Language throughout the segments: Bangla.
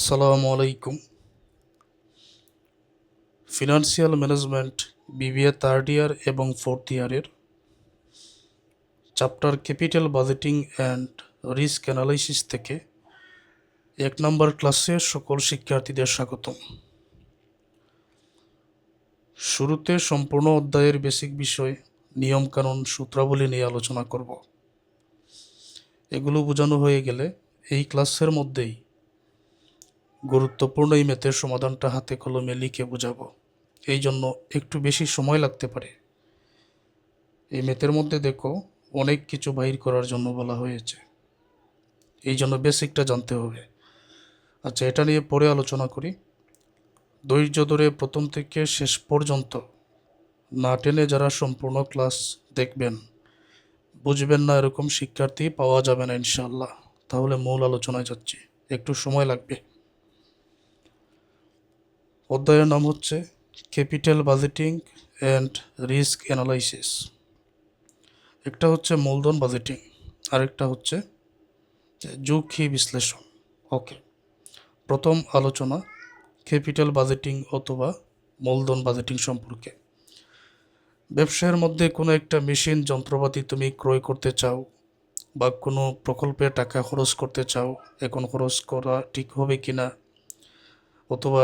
সালামু আলাইকুম। Financial management BBA third year এবং ফোর্থ ইয়ারের chapter capital budgeting and risk analysis থেকে 1 নম্বর ক্লাসে সকল শিক্ষার্থীদের স্বাগতম। শুরুতে সম্পূর্ণ অধ্যায়ের বেসিক বিষয়, নিয়মকানুন, সূত্রাবলী নিয়ে আলোচনা করব। এগুলো বোঝানো হয়ে গেলে এই ক্লাসের মধ্যেই গুরুত্বপূর্ণ এই ম্যাথের সমাধানটা হাতে কলমে লিখে বোঝাবো। এই জন্য একটু বেশি সময় লাগতে পারে। এই ম্যাথের মধ্যে দেখো অনেক কিছু বাইর করার জন্য বলা হয়েছে, এই জন্য বেসিকটা জানতে হবে। আচ্ছা, এটা নিয়ে পরে আলোচনা করি। ধৈর্য ধরে প্রথম থেকে শেষ পর্যন্ত না টেনে যারা সম্পূর্ণ ক্লাস দেখবেন, বুঝবেন না এরকম শিক্ষার্থী পাওয়া যাবে না ইনশাআল্লাহ। তাহলে মূল আলোচনায় যাচ্ছি, একটু সময় লাগবে। অধ্যায়ের নাম হচ্ছে capital budgeting and risk analysis. একটা হচ্ছে মূলধন বাজেটিং, আরেকটা হচ্ছে ঝুঁকি বিশ্লেষণ। ওকে, প্রথম আলোচনা ক্যাপিটাল বাজেটিং অথবা মূলধন বাজেটিং সম্পর্কে। ব্যবসায়ের মধ্যে কোনো একটা মেশিন যন্ত্রপাতি তুমি ক্রয় করতে চাও বা কোনো প্রকল্পে টাকা খরচ করতে চাও, এখন খরচ করা ঠিক হবে কিনা, অথবা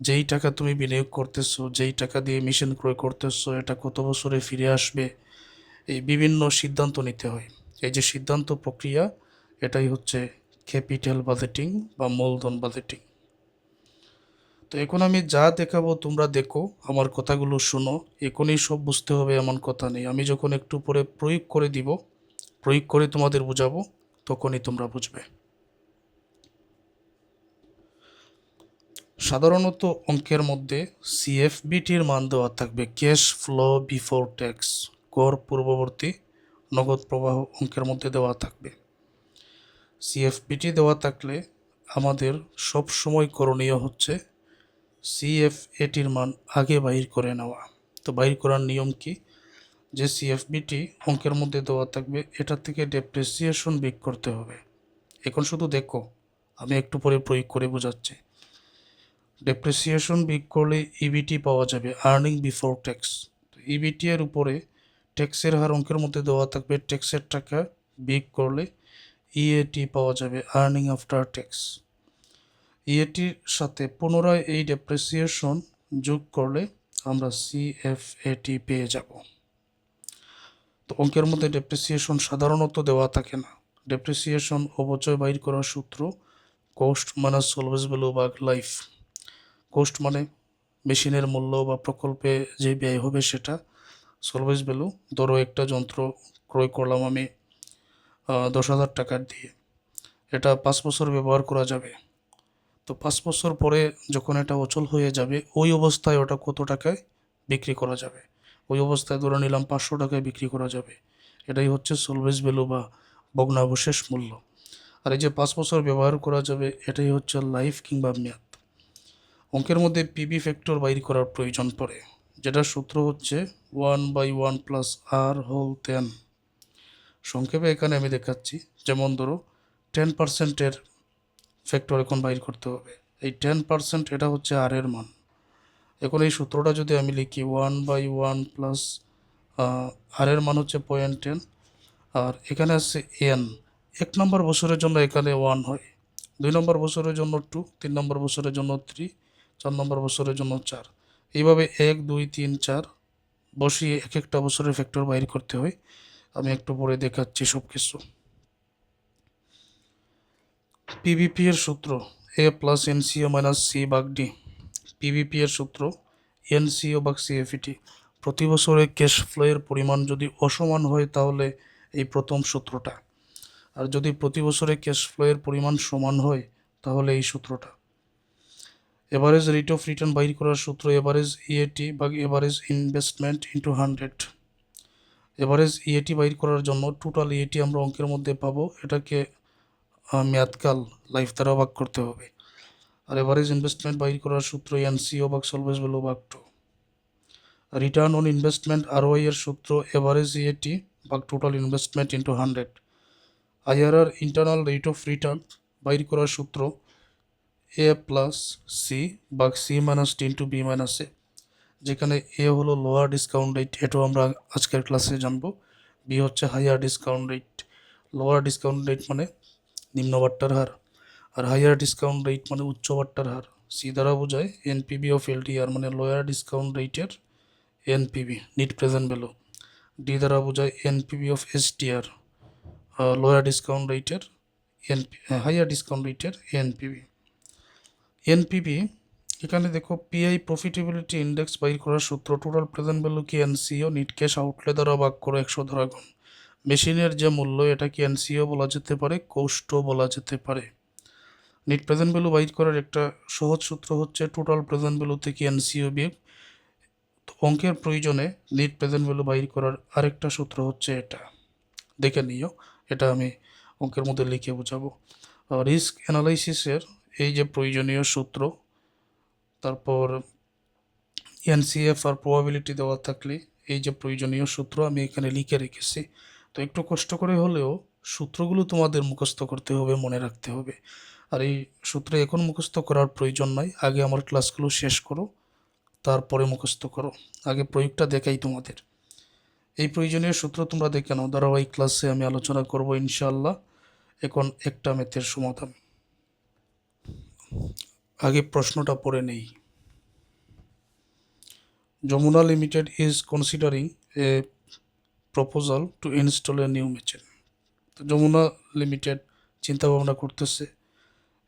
যেই টাকা তুমি বিনিয়োগ করতেছো, যেই টাকা দিয়ে মেশিন ক্রয় করতেছো, এটা কত বছরে ফিরে আসবে, এই বিভিন্ন সিদ্ধান্ত নিতে হয়। এই যে সিদ্ধান্ত প্রক্রিয়া, এটাই হচ্ছে ক্যাপিটাল বাজেটিং বা মূলধন বাজেটিং। তো এখন আমি যা দেখাবো তোমরা দেখো, আমার কথাগুলো শোনো। এখনই সব বুঝতে হবে এমন কথা নেই। আমি যখন একটু পরে প্রয়োগ করে দিব, প্রয়োগ করে তোমাদের বোঝাবো, তখনই তোমরা বুঝবে। সাধারণত অঙ্কের মধ্যে সিএফবিটির মান দেওয়া থাকবে, ক্যাশ ফ্লো বিফোর ট্যাক্স, কর পূর্ববর্তী নগদ প্রবাহ অঙ্কের মধ্যে দেওয়া থাকবে। সিএফবিটি দেওয়া থাকলে আমাদের সব সময় করণীয় হচ্ছে সিএফএটির মান আগে বাইর করে নেওয়া। তো বাইর করার নিয়ম কি? যে সিএফবিটি অঙ্কের মধ্যে দেওয়া থাকবে, এটা থেকে ডেপ্রিসিয়েশন বিয়োগ করতে হবে। এখন শুধু দেখো, আমি একটু পরে প্রয়োগ করে বোঝাচ্ছি। ডেপ্রিসিয়েশন বিয়োগ করলে ইবিটি পাওয়া যাবে, আর্নিং বিফোর ট্যাক্স। ইবিটি এর উপরে ট্যাক্সের হার অঙ্কের মধ্যে দেওয়া থাকবে, ট্যাক্সের টাকা বিয়োগ করলে ইএটি পাওয়া যাবে, আর্নিং আফটার ট্যাক্স। ইএটির সাথে পুনরায় এই ডেপ্রিসিয়েশন যোগ করলে আমরা সিএফএটি পেয়ে যাব। তো অঙ্কের মধ্যে ডেপ্রিসিয়েশন সাধারণত দেওয়া থাকে না। ডেপ্রিসিয়েশন অবচয় বাইর করার সূত্র কোস্ট মাইনাস সলভেজ ভ্যালু ভাগ লাইফ। কোস্ট মানে মেশিনের মূল্য বা প্রকল্পে যে ব্যয় হবে সেটা। সলভেজ ভ্যালু, ধরো একটা যন্ত্র ক্রয় করলাম আমি 10,000 টাকার দিয়ে, এটা 5 বছর ব্যবহার করা যাবে। তো 5 বছর পরে যখন এটা অচল হয়ে যাবে, ওই অবস্থায় ওটা কত টাকায় বিক্রি করা যাবে? ওই অবস্থায় ধরে নিলাম 500 টাকায় বিক্রি করা যাবে। এটাই হচ্ছে সলভেজ ভ্যালু বা ভগ্নাবশেষ মূল্য। আর এই যে 5 বছর ব্যবহার করা যাবে, এটাই হচ্ছে লাইফ কিংবা মেয়াদ। অঙ্কের মধ্যে পিবি ফ্যাক্টর বাইর করার প্রয়োজন পড়ে, যেটার সূত্র হচ্ছে 1/1 প্লাস আর হোল 10। সংক্ষেপে এখানে আমি দেখাচ্ছি, যেমন ধরো 10%-এর ফ্যাক্টর এখন বাইর করতে হবে। এই 10% এটা হচ্ছে আর এর মান। এখন এই সূত্রটা যদি আমি লিখি 1/1 প্লাস আর এর মান হচ্ছে 0.10, আর এখানে আছে এন। 1 নম্বর বছরের জন্য এখানে 1 হয়, 2 নম্বর বছরের জন্য 2, 3 নম্বর বছরের জন্য 3, 4 নম্বর বছরের জন্য 4। এইভাবে 1, 2, 3, 4 বসিয়ে এক একটা বছরের ফ্যাক্টর বাইর করতে হয়। আমি একটু পরে দেখাচ্ছি সব কিছু। পিভিপি এর সূত্র A plus NCO minus C ভাগ ডি। পিভিপি এর সূত্র এনসিও ভাগ সিএফইটি। প্রতি বছরে ক্যাশ ফ্লো এর পরিমাণ যদি অসমান হয় তাহলে এই প্রথম সূত্রটা, আর যদি প্রতি বছরে ক্যাশ ফ্লো এর পরিমাণ সমান হয় তাহলে এই সূত্রটা। এভারেজ রেট অফ রিটার্ন বাইর করার সূত্র এভারেজ ইএটি ভাগ average investment into 100। Average EAT বাইর করার জন্য টোটাল ইএটি আমরা অঙ্কের মধ্যে পাবো, এটাকে মেয়াদকাল লাইফ দ্বারা ভাগ করতে হবে। আর এভারেজ ইনভেস্টমেন্ট বাইর করার সূত্র এনসিও ভাগ সলভেজ ভ্যালু ভাগ 2। রিটার্ন অন ইনভেস্টমেন্ট আরওআই এর সূত্র এভারেজ ইএটি ভাগ total investment into 100। IRR internal rate of return বাইর করার সূত্র এ প্লাস সি বা C minus D into B minus A, যেখানে এ হলো লোয়ার ডিসকাউন্ট রেট, এটাও আমরা আজকের ক্লাসে জানবো। বি হচ্ছে higher discount rate. Lower discount rate মানে নিম্নবাট্টার হার, আর হাইয়ার ডিসকাউন্ট রেট মানে উচ্চবাট্টার হার। সি দ্বারা বোঝায় এনপিবি অফ এলটিআর মানে লোয়ার ডিসকাউন্ট রেটের NPV, net present value. D দ্বারা বোঝায় NPV of STR, lower discount রেটের হাইয়ার ডিসকাউন্ট রেটের এনপিবি। এনপিবি এখানে দেখো পিআই প্রফিটেবিলিটি ইন্ডেক্স বাইর করার সূত্র টোটাল প্রেজেন্ট ভ্যালু কি এনসিও নিট ক্যাশ আউটলে দ্বারা ভাগ করে 100 দ্বারা গুণ। মেশিনের যে মূল্য এটা কি এনসিও বলা যেতে পারে, কোস্টও বলা যেতে পারে। নেট প্রেজেন্ট ভ্যালু বাইর করার একটা সহজ সূত্র হচ্ছে টোটাল প্রেজেন্ট ভ্যালু থেকে এনসিও বিয়োগ। তো অঙ্কের প্রয়োজনে নেট প্রেজেন্ট ভ্যালু বাইর করার আরেকটা সূত্র হচ্ছে এটা, দেখে নিও, এটা আমি অঙ্কের মধ্যে লিখে বোঝাবো। রিস্ক অ্যানালাইসিসের এই যে প্রয়োজনীয় সূত্র, তারপর এনসিএফ আর প্রবাবিলিটি দেওয়া থাকলে এই যে প্রয়োজনীয় সূত্র আমি এখানে লিখে রেখেছি। তো একটু কষ্ট করে হলেও সূত্রগুলো তোমাদের মুখস্থ করতে হবে, মনে রাখতে হবে। আর এই সূত্র এখন মুখস্থ করার প্রয়োজন নয়, আগে আমার ক্লাসগুলো শেষ করো, তারপরে মুখস্থ করো। আগে প্রয়োগটা দেখাই তোমাদের। এই প্রয়োজনীয় সূত্র তোমরা দেখে নাও, ধারাবাহিক ক্লাসে আমি আলোচনা করব ইনশাআল্লাহ। এখন একটা ম্যাথের সমাধান, আগে প্রশ্নটা পড়ে নেই। Jamuna limited is considering a proposal to install a new machine. তো যমুনা লিমিটেড চিন্তা ভাবনা করতেছে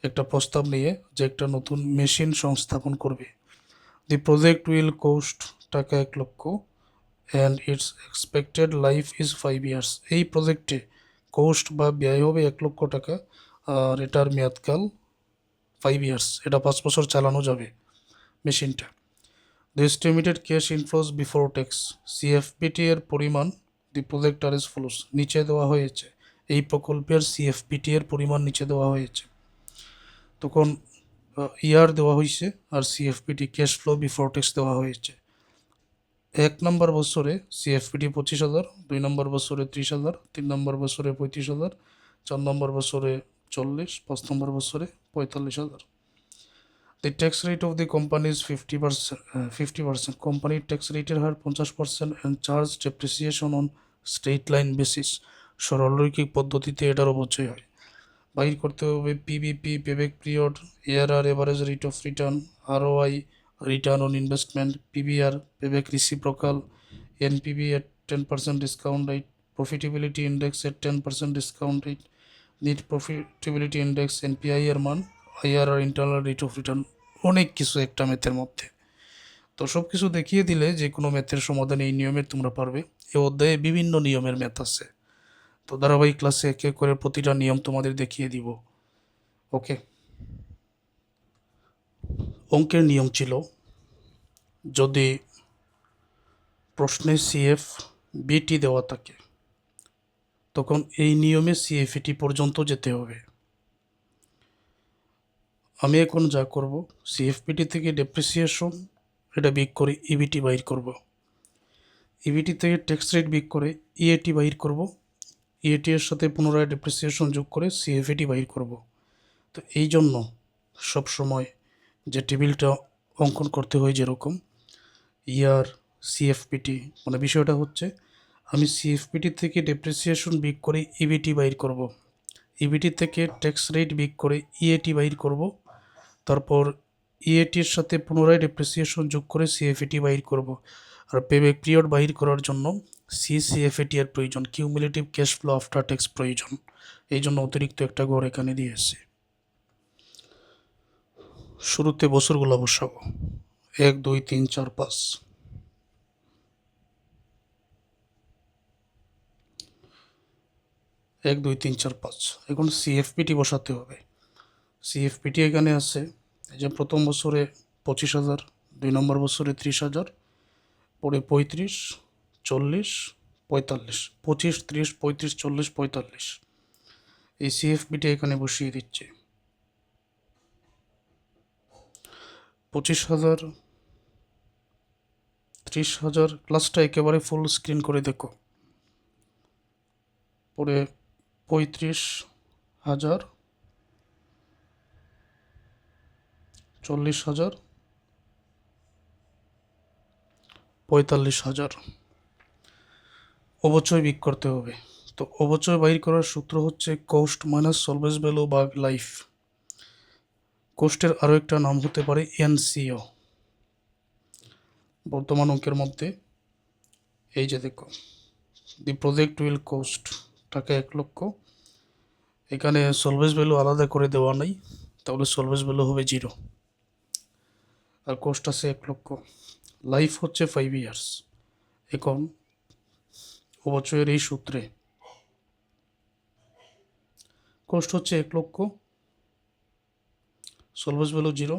একটা প্রস্তাব নিয়ে যে একটা নতুন মেশিন সংস্থাপন করবে। দি প্রজেক্ট উইল কোস্ট টাকা 1 লক্ষ and it's expected life is 5 years. এই প্রজেক্টে কোস্ট বা ব্যয় হবে 1 লক্ষ টাকা, আর এটার মেয়াদকাল 5 ইয়ার্স, এটা 5 বছর চালানো যাবে মেশিনটা। The estimated cash inflows before tax, CFPT এর পরিমাণ, দি প্রজেক্ট আর এস ফলোস, নিচে দেওয়া হয়েছে। এই প্রকল্পের CFPT এর পরিমাণ নিচে দেওয়া হয়েছে। তখন ইয়ার দেওয়া হয়েছে আর CFPT cash flow before tax দেওয়া হয়েছে। 1 নম্বর বছরে CFPT 25,000, 2 নম্বর বছরে 30,000, 3 নম্বর বছরে 35,000, 4 নম্বর বছরে 40, 5 নম্বর বছরে 45,000। The tax rate of the company is 50%. 50%. কোম্পানির ট্যাক্স রেটের হার 50% and charge depreciation on straight line basis. সরলরৈখিক পদ্ধতিতে এটার অবচয় হয়। বাইর করতে হবে PBP, payback period, ARR, average rate of return, ROI, return on investment, PBR, payback reciprocal, এনপিবি at 10% discount rate, profitability index at 10% discount rate, net profitability index, NPI এর মান, IRR, internal rate of return, অনেক কিছু একটা ম্যাথের মধ্যে। তো সব কিছু দেখিয়ে দিলে যে কোনো ম্যাথের সমাধান এই নিয়মের তোমরা পারবে। এই অধ্যায়ে বিভিন্ন নিয়মের ম্যাথ আছে, তো ধারাবাহিক ক্লাসে এক এক করে প্রতিটা নিয়ম তোমাদের দেখিয়ে দিব। ওকে, অঙ্কের নিয়ম ছিল যদি প্রশ্নে সিএফ বিটি দেওয়া থাকে তখন এই নিয়মে সিএফইটি পর্যন্ত যেতে হবে। আমি এখন যা করব, সিএফপিটি থেকে ডেপ্রিসিয়েশন এটা বিয়োগ করে ইবিটি বাইর করব, ইবিটি থেকে ট্যাক্স রেট বিয়োগ করে ইএটি বাইর করব, ইএটি এর সাথে পুনরায় ডেপ্রিসিয়েশন যোগ করে সিএফইটি বাইর করব। তো এই জন্য সবসময় যে টেবিলটা অঙ্কন করতে হয় যেরকম ইয়ার সিএফপিটি, মানে বিষয়টা হচ্ছে আমি সিএফপিটি থেকে ডেপ্রিসিয়েশন বিয়োগ করে ইবিটি বাইর করব, ইবিটি থেকে ট্যাক্স রেট বিয়োগ করে ইএটি বাইর করব, তারপর ইএটির সাথে পুনরায় ডেপ্রিসিয়েশন যোগ করে সিএফএটি বাইর করব। আর পেব্যাক পিরিয়ড বাইর করার জন্য সিএফএটি এর প্রয়োজন, cumulative cash flow after tax প্রয়োজন। এই জন্য অতিরিক্ত একটা ঘর এখানে দিয়েছে। শুরুতে বছরগুলো বসাবো, 1, 2, 3, 4, 5। 1, 2, 3, 4, 5। এখন সিএফপিটি বসাতে হবে। সিএফপিটি এখানে আছে, এই যে প্রথম বছরে 25,000, 2 নম্বর বছরে 30,000, পরে 35, 40, 45, 25, 30, 35, 40, 45। এই সিএফবিটি এখানে বসিয়ে দিচ্ছে। 25,000, 30,000, ক্লাসটা একেবারে ফুল স্ক্রিন করে দেখো। পরে 35,000, 40,000, 45,000 অবচয় বিক করতে হবে। তো অবচয় বাইর করার সূত্র হচ্ছে কোস্ট মাইনাস সলভেন্স ভ্যালু ভাগ লাইফ। কোস্টের আরও একটা নাম হতে পারে এনসিও। বর্তমান অঙ্কের মধ্যে এই যে দেখো, দি প্রজেক্ট উইল কোস্ট টাকা 1 লক্ষ, এখানে সলভেন্স ভ্যালু আলাদা করে দেওয়া নাই, তাহলে সলভেন্স ভ্যালু হবে 0, আর কোস্ট আছে 1 লক্ষ, লাইফ হচ্ছে 5 ইয়ার্স। এখন অবচয়ের এই সূত্রে কোস্ট হচ্ছে 1 লক্ষ, সলভেন্স ভ্যালু 0,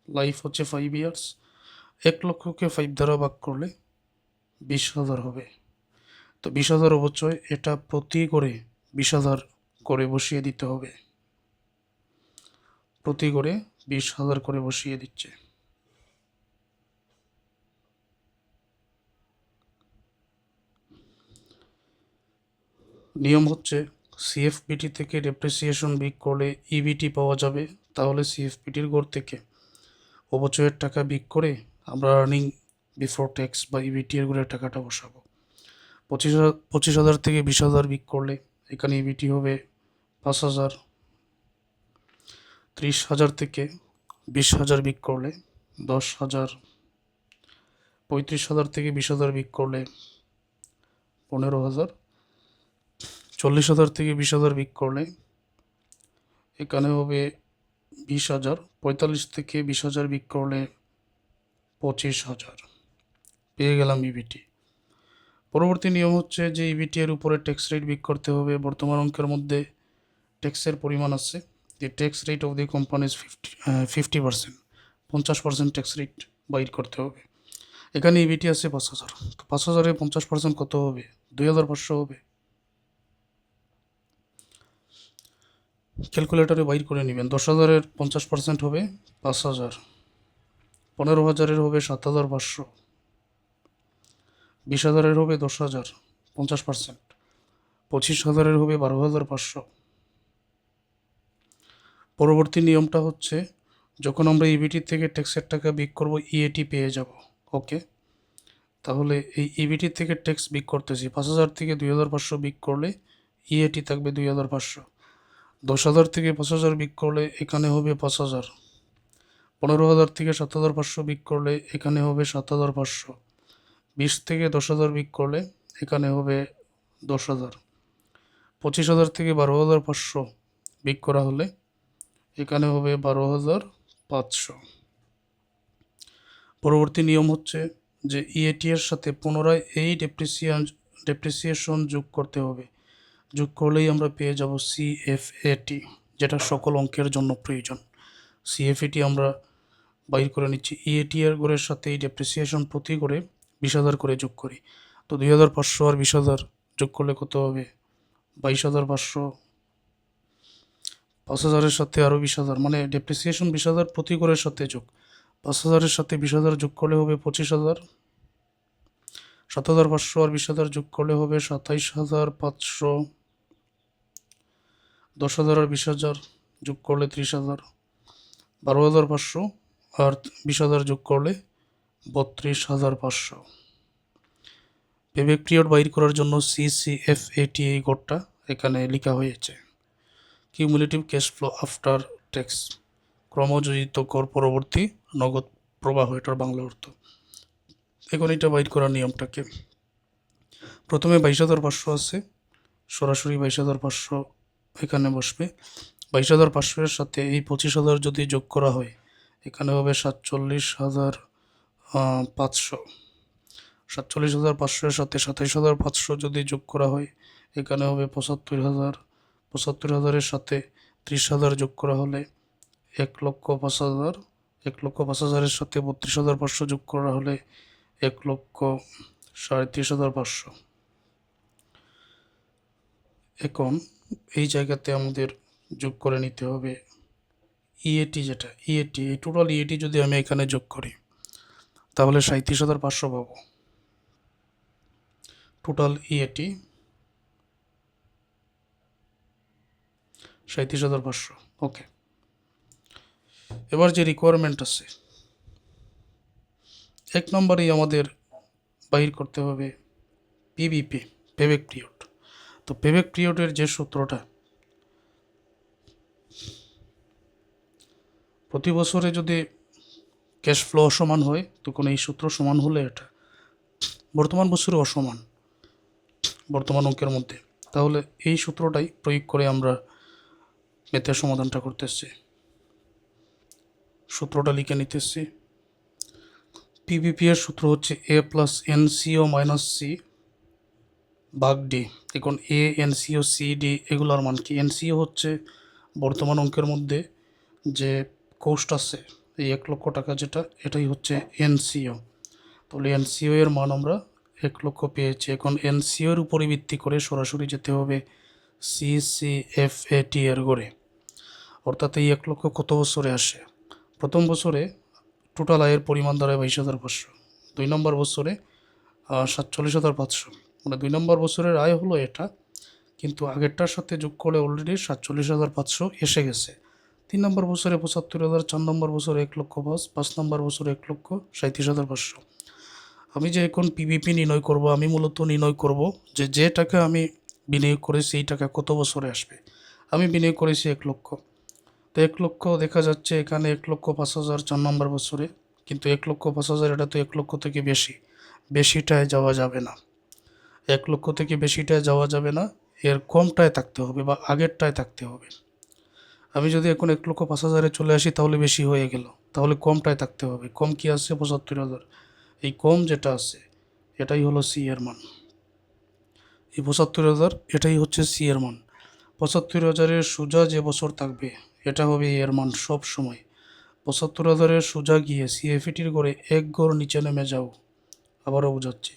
লাইফ হচ্ছে 5 ইয়ার্স, 1 লক্ষকে 5 দ্বারা ভাগ করলে 20,000 হবে। তো 20,000 অবচয়, এটা প্রতি করে 20,000 করে বসিয়ে দিতে হবে, প্রতি করে 20,000 করে বসিয়ে দিচ্ছে। নিয়ম হচ্ছে সিএফবিটি থেকে ডেপ্রিসিয়েশন বিক করলে ইবিটি পাওয়া যাবে, তাহলে সিএফবিটির গড় থেকে অবচয়ের টাকা বিক করে আমরা আর্নিং বিফোর ট্যাক্স বা ইবিটি এর গড়ের টাকাটা বসাবো। 25,000 থেকে 20,000 বিক করলে এখানে ইবিটি হবে 5,000, 30,000 থেকে 20,000 বিক করলে 10,000, 35,000 থেকে 20,000 বিক করলে 15,000, 40,000 থেকে 20,000 বিক করলে এখানে হবে 20,000, 45 থেকে 20,000 বিক করলে 25,000, পেয়ে গেলাম ইবিটি। পরবর্তী নিয়ম হচ্ছে যে ইবিটি এর উপরে ট্যাক্স রেট বিক করতে হবে। বর্তমান অঙ্কের মধ্যে ট্যাক্সের পরিমাণ আছে, যে tax rate of the companies 50%, 50% tax rate বাইর করতে হবে। এখানে ইবিটি আছে 5,000, তো 5,000-এ 50% কত হবে? 2,500 হবে। ক্যালকুলেটরে বাইর করে নেবেন। 10,000-এর 50% হবে 5,000, 15,000-এর হবে 7,500, 20,000-এর হবে 10,000, 50%, 25,000-এর হবে 12,500। পরবর্তী নিয়মটা হচ্ছে যখন আমরা ইবিটি থেকে ট্যাক্সের টাকা বিক করব ইএটি পেয়ে যাব। ওকে, তাহলে এই ইবিটি থেকে ট্যাক্স বিক করতেছি, 5,000 থেকে 2,500 বিক করলে ইএটি থাকবে 2,500, 10,000 থেকে 5,000 বিক করলে এখানে হবে 5,000, 15,000 থেকে 7,500 বিক করলে এখানে হবে 7,500, 20 থেকে 10,000 বিক করলে এখানে হবে 10,000, 25,000 থেকে 12,500 বিক করা হলে এখানে হবে 12,500। পরবর্তী নিয়ম হচ্ছে যে ইএটি এর সাথে পুনরায় এই ডেপ্রিসিয়েশন যোগ করতে হবে। যোগ করলেই আমরা পেয়ে যাব সিএফএটি, যেটা সকল অঙ্কের জন্য প্রয়োজন। সিএফএটি আমরা বাইর করে নিচ্ছি। ইএটি এর গড়ের সাথে এই ডেপ্রিসিয়েশন প্রতি করে 20,000 করে যোগ করি। তো 2,500 আর 20,000 যোগ করলে কত হবে? 22,500। 5,000-এর সাথে আরও 20,000, মানে ডেপ্রিসিয়েশন 20,000 প্রতি গড়ের সাথে যোগ, 5,000-এর সাথে 20,000 যোগ করলে হবে 25,000, 7,500 আর 20,000 যোগ করলে হবে 27,500, 10,000 আর 20,000 যোগ করলে 30,000, 12,500 আর 20,000 যোগ করলে 32,500। পেব্যাক পিরিয়ড বাইর করার জন্য সিসিএফএটি এই গড়টা এখানে লেখা হয়েছে। Cumulative cash flow after tax, ক্রমযোজিত কর পরবর্তী নগদ প্রবাহ, এটার বাংলা অর্থ। এখন এটা বাইর করার নিয়মটাকে, প্রথমে 22,500 আছে, সরাসরি 22,500 এখানে বসবে। 22,500-এর সাথে এই 25,000 যদি যোগ করা হয় এখানে হবে 47,500, 47,500-এর সাথে 27,500 যদি যোগ করা হয় এখানে হবে 75,000, 75,000-এর সাথে 30,000 যোগ করা হলে 1,05,000, 1,05,000-এর সাথে 32,500 যোগ করা হলে 1,37,500। এখন এই জায়গাতে আমাদের যোগ করে নিতে হবে ইএটি, যেটা ইএটি, এই টোটাল ইএটি যদি আমি এখানে যোগ করি তাহলে 37,500 পাবো। Total EAT 37,500। ওকে, এবার যে রিকোয়ারমেন্ট আছে, 1 নম্বরেই আমাদের বাইর করতে হবে পিবিপি, পেব্যাক পিরিয়ড। তো পেব্যাক পিরিয়ডের যে সূত্রটা, প্রতি বছরে যদি ক্যাশ ফ্লো অসমান হয় তখন এই সূত্র সমান হলে এটা বর্তমান বছরে অসমান, বর্তমান অঙ্কের মধ্যে, তাহলে এই সূত্রটাই প্রয়োগ করে আমরা ম্যাথের সমাধানটা করতেছি। সূত্রটা লিখে নিতেছি। পিবিপি এর সূত্র হচ্ছে এ প্লাস এনসিও মাইনাস সি ভাগ ডি। এখন এ, এনসিও, সি, ডি এগুলোর মান কি? এনসিও হচ্ছে বর্তমান অঙ্কের মধ্যে যে কোস্ট আছে, এই 1 লক্ষ টাকা যেটা, এটাই হচ্ছে এনসিও। তাহলে এনসিও এর মান আমরা 1 লক্ষ পেয়েছি। এখন এনসিও এর উপরে ভিত্তি করে সরাসরি যেতে হবে সিসিএফএটি এর গড়ে, অর্থাৎ এই 1 লক্ষ কত বছরে আসে? প্রথম বছরে টোটাল আয়ের পরিমাণ দাঁড়ায় 22,500, 2 নম্বর বছরে 47,500, মানে 2 নম্বর বছরের আয় হলো এটা, কিন্তু আগেরটার সাথে যোগ করে অলরেডি 47,500 এসে গেছে। 3 নম্বর বছরে 75,000, 4 নম্বর বছরে 1 লক্ষ 5, 5 নম্বর বছরে 1 লক্ষ 37,500। আমি যে এখন পিবিপি নির্ণয় করব, আমি মূলত নির্ণয় করব যে টাকা আমি বিনিয়োগ করেছি এই টাকা কত বছরে আসবে। আমি বিনিয়োগ করেছি 1 লক্ষ, তো 1 লক্ষ দেখা যাচ্ছে এখানে 1,05,000 4 নম্বর বছরে, কিন্তু 1,05,000 এটা তো 1 লক্ষ থেকে বেশি, বেশিটায় যাওয়া যাবে না। 1 লক্ষ থেকে বেশিটায় যাওয়া যাবে না, এর কমটায় থাকতে হবে বা আগেরটায় থাকতে হবে। আমি যদি এখন 1,05,000-এ চলে আসি তাহলে বেশি হয়ে গেল, তাহলে কমটায় থাকতে হবে। কম কি আছে? 75,000। এই কম যেটা আছে এটাই হলো সি এর মান। এই 75,000 এটাই হচ্ছে সি এর মান। 75,000-এর সোজা যে বছর থাকবে এটা হবে এর মান সব সময়। 75,000-এর সোজা গিয়ে সিএফিটির গড়ে 1 গড় নিচে নেমে যাও। আবারও বোঝাচ্ছি,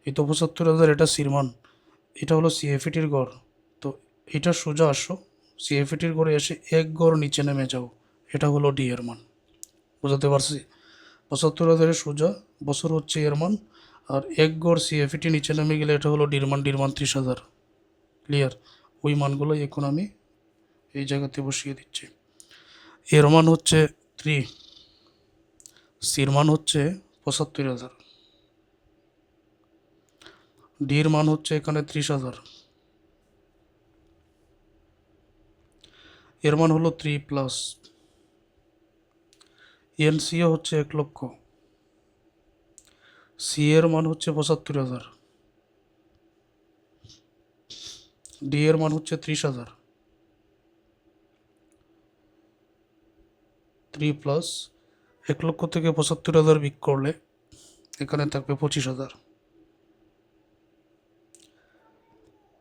এই তো 75,000 এটা সির মান, এটা হলো সিএফিটির গড়। তো এটা সোজা আসো, সিএফিটির গড়ে এসে 1 গড় নিচে নেমে যাও, এটা হলো ডি এর মান। বোঝাতে পারছি? 75,000-এর সোজা বছর হচ্ছে এর মান, আর 1 গড় সিএফিটি নিচে নেমে গেলে এটা হলো ডির মান 30,000। ক্লিয়ার? ওই মানগুলোই এখন আমি এই জায়গাতে বসিয়ে দিচ্ছি। এর মান হচ্ছে 3, সির মান হচ্ছে 75,000, ডির মান হচ্ছে এখানে 30,000, এর মান হলো 3 প্লাস এনসিও হচ্ছে 1 লক্ষ, সি এর মান হচ্ছে 75,000, ডি এর মান হচ্ছে 30,000। 3 প্লাস 1 লক্ষ থেকে 75,000 বিক করলে এখানে থাকবে 25,000।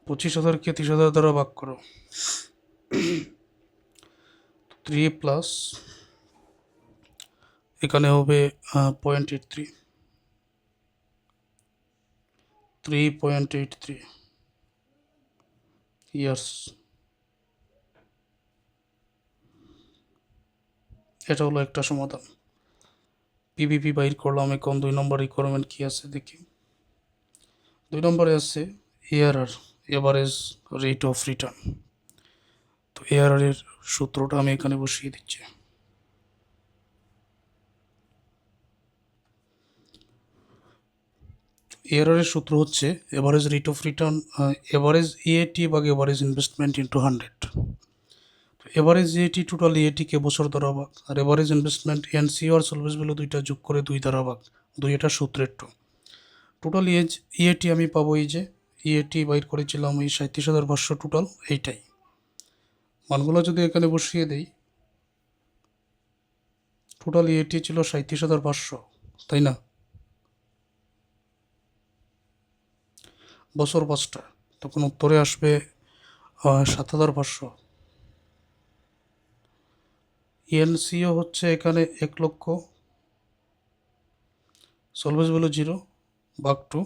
25,000-কে 30,000 দ্বারা ভাগ করো। 3 প্লাস এখানে হবে 0.83, 3.83 ইয়ার্স। এটা হলো একটা সমাধান। পিভিপি বাইর করলাম। এখন 2 নম্বর রিকোয়ারমেন্ট কি আছে দেখি। 2 নম্বরে আছে ARR, average rate of return. তো এআরআর এর সূত্রটা আমি এখানে বসিয়ে দিচ্ছি। এআরআর এর সূত্র হচ্ছে average rate of return, average EAT ভাগ average investment into 100। Average EAT total ইএটিকে বছর দ্বারা ভাগ, আর এভারেজ ইনভেস্টমেন্ট এনসিও আর সলভেজ ভ্যালু দুইটা যোগ করে 2 দ্বারা ভাগ। 2 এটা সূত্রের টোটাল ইএটি আমি পাবো, এই যে ইএটি বাইর করেছিলাম এই 37,500 টোটাল, এইটাই মানগুলো যদি এখানে বসিয়ে দেই, টোটাল ইএটি ছিল 37,500, তাই না? বছর 5টা, তখন উত্তরে আসবে 7,500। এনসিও হচ্ছে এখানে 1 লক্ষ, সলভেজ ভ্যালু 0 ভাগ 2,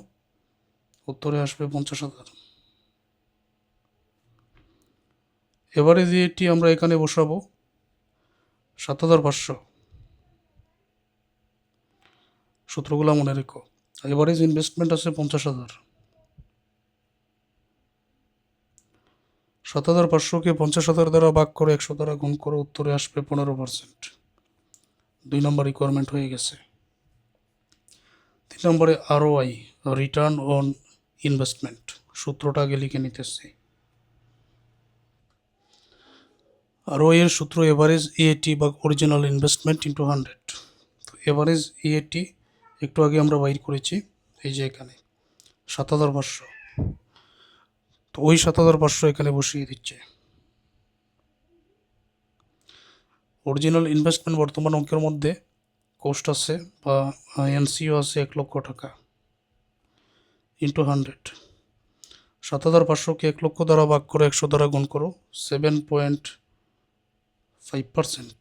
উত্তরে আসবে 50,000। এভারেজ ইএটি আমরা এখানে বসাবো 7,500, সূত্রগুলো মনে রেখো। এভারেজ ইনভেস্টমেন্ট আছে 50,000, 7,500-কে 50,000 দ্বারা ভাগ করে 100 দ্বারা গুণ করে উত্তরে আসবে 15%। 2 নম্বর রিকোয়ারমেন্ট হয়ে গেছে। 3 নম্বরে ROI, রিটার্ন অন ইনভেস্টমেন্ট, সূত্রটা আগে লিখে নিতেছি। ROI এর সূত্র এভারেজ EAT বা অরিজিনাল ইনভেস্টমেন্ট ইন্টু 100। তো এভারেজ EAT একটু আগে আমরা বাইর করেছি, এই যে এখানে 7,500। তো ওই 7,500 এখানে বসিয়ে দিচ্ছে। অরিজিনাল ইনভেস্টমেন্ট বর্তমান অঙ্কের মধ্যে কোস্ট আছে বা NCO আছে 1 লক্ষ টাকা ইন্টু 100। 7,500কে 1 লক্ষ দ্বারা ভাগ করে 100 দ্বারা গুণ করো, 7.5%।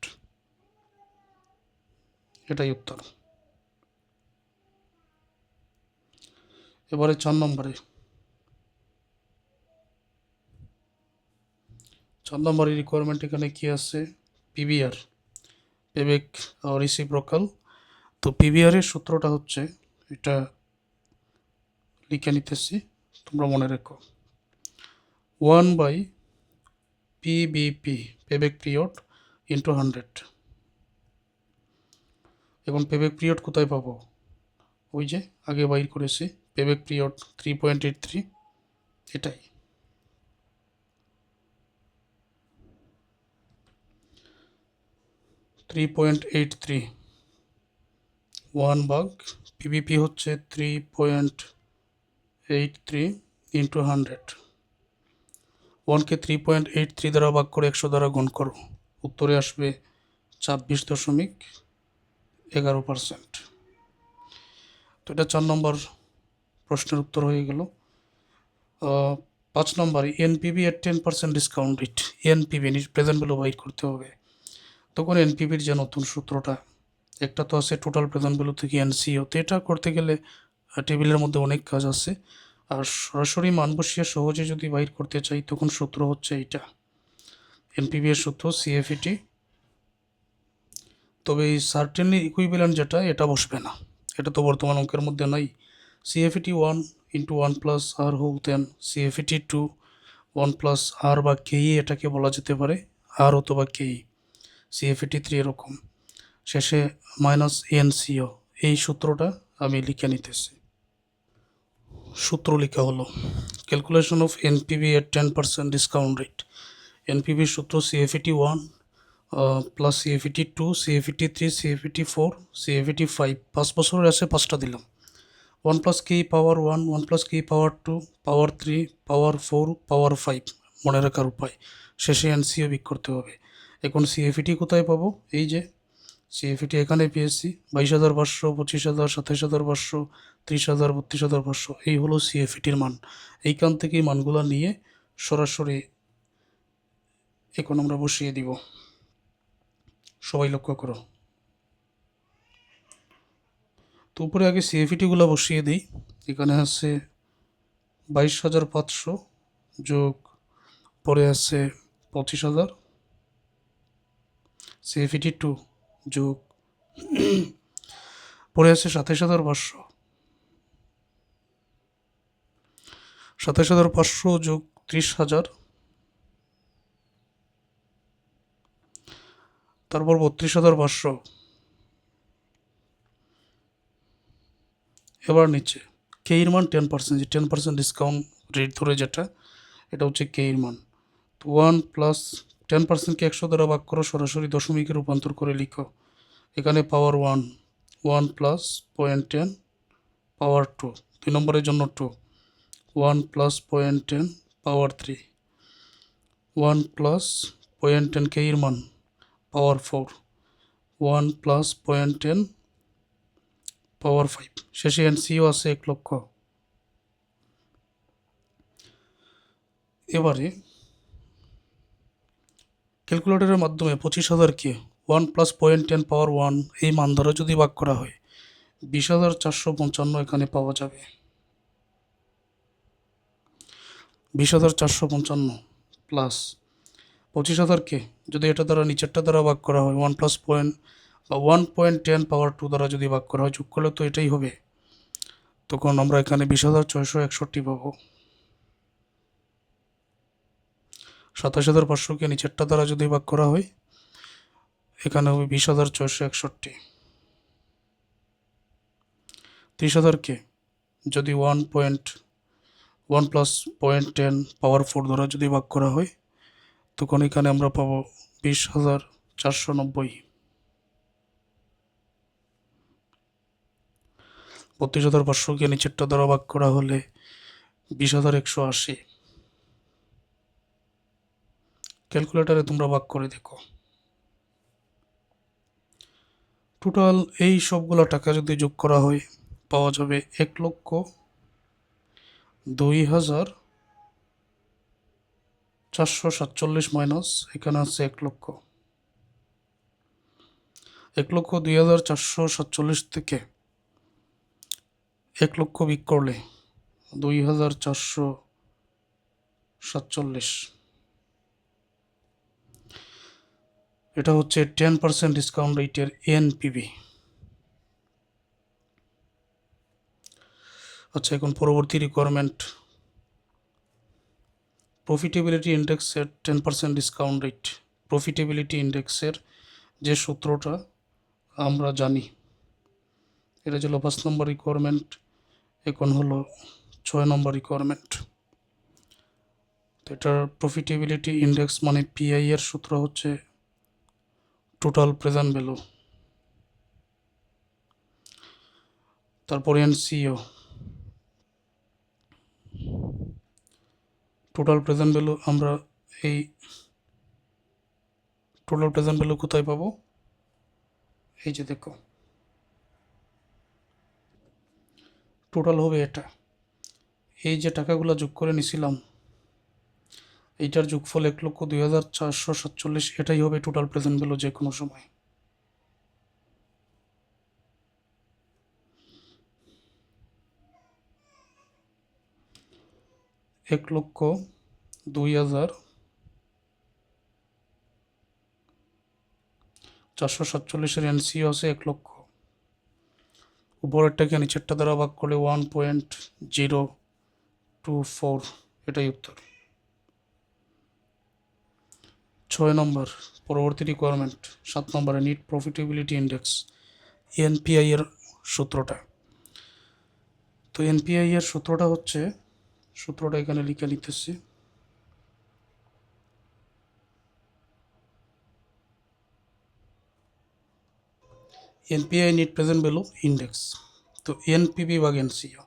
এটাই উত্তর। এবারে 4 নম্বরে 4 নম্বরের রিকোয়ারমেন্ট এখানে কি আছে? PBR, payback reciprocal. তো PBR এর সূত্রটা হচ্ছে, এটা লিখে নিতেছি, তোমরা মনে রেখো, 1/PBP, পেব্যাক পিরিয়ড, ইন্টু 100। এখন পেব্যাক পিরিয়ড কোথায় পাবো? ওই যে আগে বাইর করেছি, পেব্যাক পিরিয়ড 3.83, এটাই। $3.83, 1/PBP হচ্ছে 3.83 ইন্টু 100। 1কে 3.83 দ্বারা ভাগ করে 100 দ্বারা গুণ করো, উত্তরে আসবে 26.11%। তো এটা 4 নম্বর প্রশ্নের উত্তর হয়ে গেল। 5 নম্বরে NPV এর 10% discount rate, NPV present value বাইর করতে হবে। তখন NPVর যে নতুন সূত্রটা, একটা তো আছে টোটাল প্রেজেন্ট ভ্যালু থেকে NCO, তো এটা করতে গেলে টেবিলের মধ্যে অনেক কাজ আছে, আর সরাসরি মান বসিয়ে সহজে যদি বাইর করতে চাই তখন সূত্র হচ্ছে এইটা, NPV এর সূত্র CFET। তবে এই সার্টেনলি ইকুইভ্যালেন্ট যেটা, এটা বসবে না, এটা তো বর্তমান অঙ্কের মধ্যে নাই। CFET 1 ইন্টু 1 প্লাস আর হোল 10, CFET 2 1 প্লাস আর বা KE এটাকে বলা যেতে পারে, আর অথবা KE। CFET 3 এরকম, শেষে মাইনাস NCO। এই সূত্রটা আমি লিখে নিতেছি। সূত্র লেখা হলো, calculation of NPV at 10% discount rate. NPV সূত্র CFET 1 plus CFET 2, CFET 3, CFET 4, CFET 5, 5 বছরের আছে 5টা দিলাম। 1 প্লাস KE পাওয়ার 1, 1 প্লাস KE পাওয়ার 2, পাওয়ার 3, পাওয়ার 4, পাওয়ার 5, মনে রাখার উপায়। শেষে NCO বিক করতে হবে। এখন CFET কোথায় পাবো? এই যে CFET এখানে পেয়েছি 22,500, 25,000, 27,500, 30,000, 32,500, এই হলো CFETর মান। এইখান থেকেই মানগুলো নিয়ে সরাসরি এখন আমরা বসিয়ে দিব। সবাই লক্ষ্য করো। তো উপরে আগে CFETগুলো বসিয়ে দিই। এখানে আছে 22,500 যোগ, পরে আছে 25,000, CFET 2 যোগ, পরে আছে 27,500, 27,500 যোগ 30,000, তারপর 32,500। এবার নিচে KEর মান 10%, যে 10% ডিসকাউন্ট রেট ধরে যেটা, এটা হচ্ছে KEর মান। তো 1 প্লাস 10%কে 100 দ্বারা ভাগ করো, সরাসরি দশমিকে রূপান্তর করে লিখো। এখানে পাওয়ার 1, 1 প্লাস 0.10, পাওয়ার 2, 2 নম্বরের জন্য 2, 1 প্লাস 0.10, পাওয়ার 3, 1 প্লাস 0.10 KEর মান, পাওয়ার 4, 1 প্লাস 0.10, পাওয়ার 5, শেষে NCO আছে 1 লক্ষ। এবারে ক্যালকুলেটরের মাধ্যমে 25,000কে 1 প্লাস 0.10 পাওয়ার 1 এই মান দ্বারা যদি ভাগ করা হয়, 20,455 এখানে পাওয়া যাবে। 20,455 প্লাস 25,000কে যদি এটা দ্বারা নিচেরটা দ্বারা ভাগ করা হয়, 1 প্লাস 1.10 পাওয়ার 2 দ্বারা যদি ভাগ করা হয়, যোগ করলে তো এটাই হবে। তখন আমরা এখানে 20,661 পাবো। 27,500কে নিচেরটা দ্বারা যদি ভাগ করা হয়, এখানে হবে 20,461। 30,000কে যদি 1.1 প্লাস 0.10 পাওয়ার 4 দ্বারা যদি ভাগ করা হয় তখন এখানে আমরা পাবো 20,490। 32,500কে নিচেরটা দ্বারা ভাগ করা হলে 20,180। ক্যালকুলেটারে তোমরা ভাগ করে দেখো। টোটাল এই সবগুলো টাকা যদি যোগ করা হয় পাওয়া যাবে 1,02,447 মাইনাস এখানে আছে 1,02,447 থেকে 1,00,000 বিক করলে 2,447, এটা হচ্ছে 10% ডিসকাউন্ট রেটের এনপিভি। আচ্ছা, এখন পরবর্তী রিকোয়ারমেন্ট, প্রফিটেবিলিটি ইন্ডেক্সের 10% ডিসকাউন্ট রেট। প্রফিটেবিলিটি ইন্ডেক্সের যে সূত্রটা আমরা জানি, এটা ছিল 5 নম্বর রিকোয়ারমেন্ট, এখন হলো 6 নম্বর রিকোয়ারমেন্ট। তো এটার প্রফিটেবিলিটি ইন্ডেক্স মানে পিআই এর সূত্র হচ্ছে টোটাল প্রেজেন্ট ভ্যালু, তারপর এনসিও। টোটাল প্রেজেন্ট ভ্যালু আমরা এই টোটাল প্রেজেন্ট ভ্যালু কোথায় পাবো? এই যে দেখো, টোটাল হবে এটা। এই যে টাকাগুলো যোগ করে নিছিলাম এইটার যোগফল 1,02,447, এটাই হবে টোটাল প্রেজেন্ট ভ্যালু যে কোনো সময়। এক লক্ষ 2,447 এনসিও আছে 1,00,000। উপরেরটাকে নিচেরটা দ্বারা ভাগ করলে 1.024, এটাই উত্তর। 6 নম্বর পরবর্তী রিকোয়ারমেন্ট, 7 নম্বরে নিট প্রফিটেবিলিটি ইন্ডেক্স, এনপিআই এর সূত্রটা। তো এনপিআই এর সূত্রটা হচ্ছে, সূত্রটা এখানে লিখে নিতেছি। NPI net present value index. তো এনপিভি ভাগ এনসিও,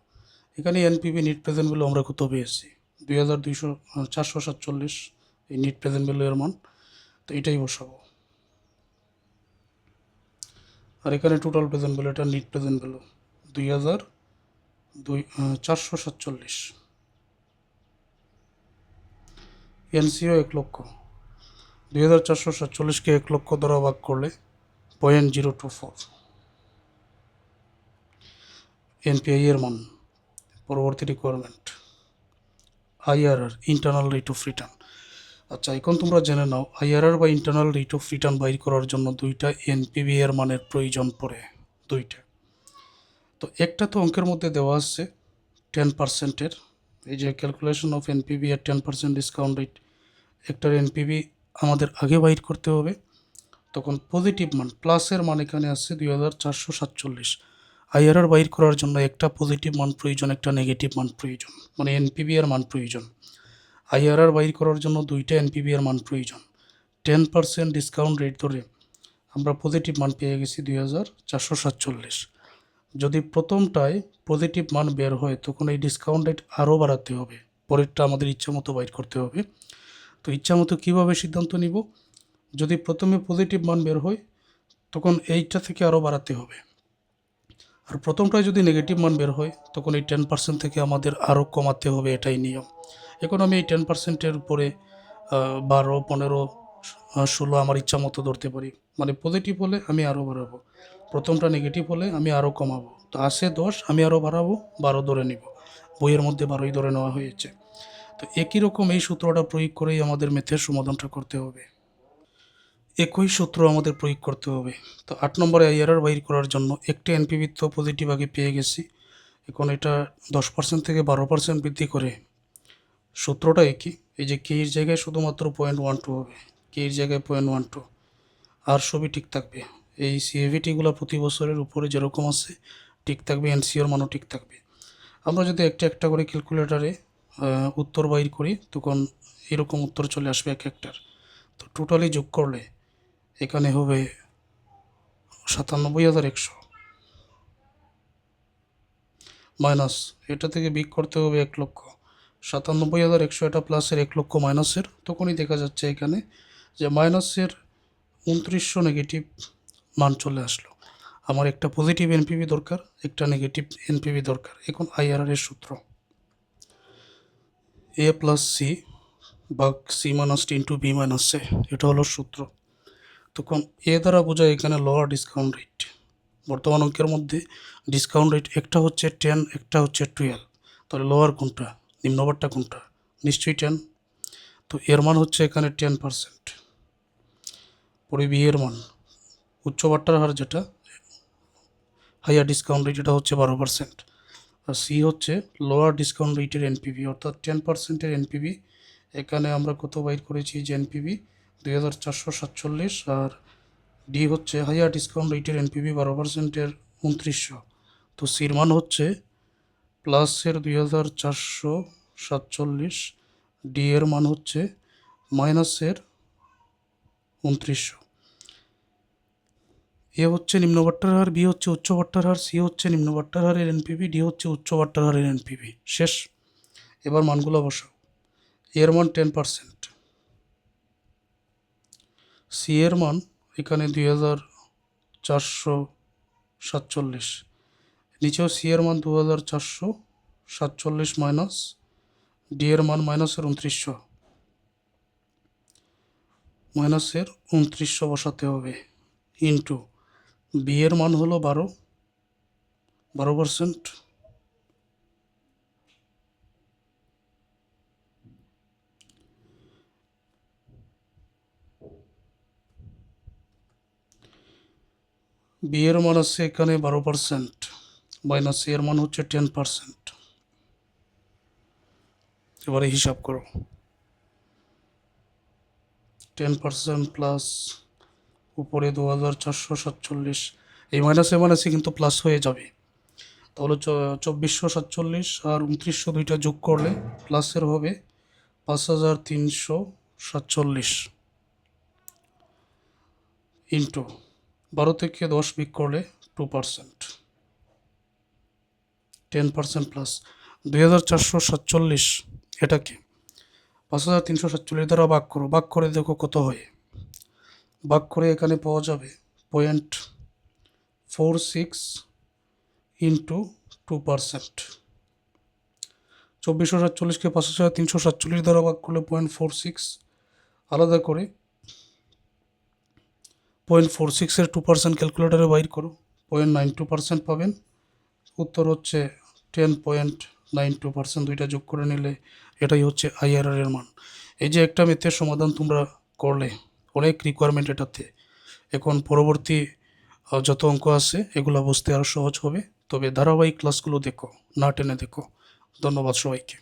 এখানে এনপিভি নিট প্রেজেন্ট ভ্যালু আমরা কত পেয়েছি? 2,447 এই নিট প্রেজেন্ট ভ্যালু এর মান। তো এটাই বসাবো। আর এখানে টোটাল প্রেজেন্ট ভ্যালু, এটা নিট প্রেজেন্ট ভ্যালু 2,447। এনসিও 1,00,000। 2,447কে 1,00,000 দ্বারা ভাগ করলে 0.024 এনপিআই এর মান। পরবর্তী requirement IRR, internal rate of return. আচ্ছা, এখন তোমরা জেনে নাও আইআরআর বা ইন্টারনাল রেট অফ রিটার্ন বাইর করার জন্য দুইটা এনপিভি এর মানের প্রয়োজন পড়ে, দুইটা। তো একটা তো অঙ্কের মধ্যে দেওয়া আছে 10%-এর, এই যে ক্যালকুলেশন অফ এনপিভি আর 10% ডিসকাউন্ট রেট, একটার এনপিভি আমাদের আগে বাইর করতে হবে। তখন পজিটিভ মান প্লাসের মান এখানে আছে 2,447। আইআরআর বাইর করার জন্য একটা পজিটিভ মান প্রয়োজন, একটা নেগেটিভ মান প্রয়োজন, মানে এনপিভি এর মান প্রয়োজন। আইআরআর বাইর করার জন্য দুইটা এনপিভি এর মান প্রয়োজন। 10% ডিসকাউন্ট রেট ধরে আমরা পজিটিভ মান পেয়ে গেছি 2,447। যদি প্রথমটায় পজিটিভ মান বের হয় তখন এই ডিসকাউন্ট রেট আরও বাড়াতে হবে, পরেরটা আমাদের ইচ্ছা মতো বাইর করতে হবে। তো ইচ্ছা মতো কীভাবে সিদ্ধান্ত নিব? যদি প্রথমে পজিটিভ মান বের হয় তখন এইটা থেকে আরও বাড়াতে হবে, আর প্রথমটায় যদি নেগেটিভ মান বের হয় তখন এই 10% থেকে আমাদের আরও কমাতে হবে, এটাই নিয়ম। এখন আমি এই 10%-এর উপরে 12, 15, 16 আমার ইচ্ছা মতো ধরতে পারি। মানে পজিটিভ হলে আমি আরও বাড়াবো, প্রথমটা নেগেটিভ হলে আমি আরও কমাবো। তো আসে 10, আমি আরও বাড়াবো, 12 ধরে নিব। বইয়ের মধ্যে 12ই ধরে নেওয়া হয়েছে। তো একই রকম এই সূত্রটা প্রয়োগ করেই আমাদের ম্যাথের সমাধানটা করতে হবে। একই সূত্র আমাদের প্রয়োগ করতে হবে। তো 8 নম্বরে আইআরআর বাইর করার জন্য একটা এনপিভি তো পজিটিভ আগে পেয়ে গেছি, এখন এটা 10% থেকে 12% বৃদ্ধি করে সূত্রটা একই। এই যে কে এর জায়গায় শুধুমাত্র 0.12 হবে, কে এর জায়গায় 0.12, আর সবই ঠিক থাকবে। এই সিএভিটিগুলো প্রতি বছরের উপরে যেরকম আছে ঠিক থাকবে, এনসিওর মানও ঠিক থাকবে। আমরা যদি একটা একটা করে ক্যালকুলেটারে উত্তর বাইর করি তখন এরকম উত্তর চলে আসবে এক একটার। তো টোটালি যোগ করলে এখানে হবে 97,100 মাইনাস এটা থেকে বিগ করতে হবে 1,97,100, এটা প্লাসের 1,00,000 মাইনাসের, তখনই দেখা যাচ্ছে এখানে যে মাইনাসের 2900 নেগেটিভ মান চলে আসলো। আমার একটা পজিটিভ এনপিভি দরকার, একটা নেগেটিভ এনপিভি দরকার। এখন আইআরআর এর সূত্র এ প্লাস সি ভাগ সি মাইনাস টি ইন্টু বি মাইনাস এ, এটা হলো সূত্র। তখন এ দ্বারা বোঝায় এখানে লোয়ার ডিসকাউন্ট রেট। বর্তমান অঙ্কের মধ্যে ডিসকাউন্ট রেট একটা হচ্ছে 10, একটা হচ্ছে 12, তাহলে লোয়ার কোনটা, নিম্নবারটা কোনটা? নিশ্চয়ই 10। তো এর মান হচ্ছে এখানে 10%। পরে বি এর মান, উচ্চবারটার হার যেটা হাইয়ার ডিসকাউন্ট রেট, এটা হচ্ছে 12%। আর সি হচ্ছে লোয়ার ডিসকাউন্ট রেটের এনপিভি, অর্থাৎ 10%-এর এনপিভি। এখানে আমরা কত বাইর করেছি যে এনপিভি 2,447, আর ডি হচ্ছে হাইয়ার ডিসকাউন্ট রেটের এনপিভি 12%-এর 2900। তো সির মান হচ্ছে প্লাসের 2,447, ডি এর মান হচ্ছে মাইনাসের 2900। এ হচ্ছে নিম্নবাট্টার হার, বি হচ্ছে উচ্চবাট্টার হার, সি হচ্ছে নিম্নবাট্টার হারের এনপিভি, ডি হচ্ছে উচ্চবাট্টার হারের এনপিভি। শেষ। এবার মানগুলো বসাও। এর মান 10%, সি এর মান এখানে 2,447, নিচেও সি এর মান 2,447 মাইনাস ডি এর মান মাইনাসের 2900 বসাতে হবে, ইন্টু বি এর মান হলো 12%, বি এর মান আছে এখানে 12%, মাইনাস এর মান হচ্ছে 10%। এবারে হিসাব করো, 10% প্লাস উপরে 2,447, এই মাইনাসে মাইনাসে কিন্তু প্লাস হয়ে যাবে। তাহলে 2,447 আর 2900 দুইটা যোগ করলে প্লাসের হবে 5,347, ইন্টু 12 থেকে 10 বিক করলে 2%, 10% প্লাস 2,447, এটাকে 5,347 দ্বারা ভাগ করো, ভাগ করে দেখো কত হয়। ভাগ করে এখানে পাওয়া যাবে 0.46 ইন্টু 2%। 2,447-কে 5,347 দ্বারা ভাগ করলে 0.46, আলাদা করে 0.46-এর 2% ক্যালকুলেটারে বাইর করো, 0.92% পাবেন। উত্তর হচ্ছে 10.92%, দুইটা যোগ করে নিলে এটাই হচ্ছে আইআরআর এর মান। এই যে একটা ম্যাথের সমাধান তোমরা করলে, অনেক রিকোয়ারমেন্ট এটাতে। এখন পরবর্তী যত অঙ্ক আছে এগুলো বুঝতে আরও সহজ হবে। তবে ধারাবাহিক ক্লাসগুলো দেখো, না টেনে দেখো। ধন্যবাদ সবাইকে।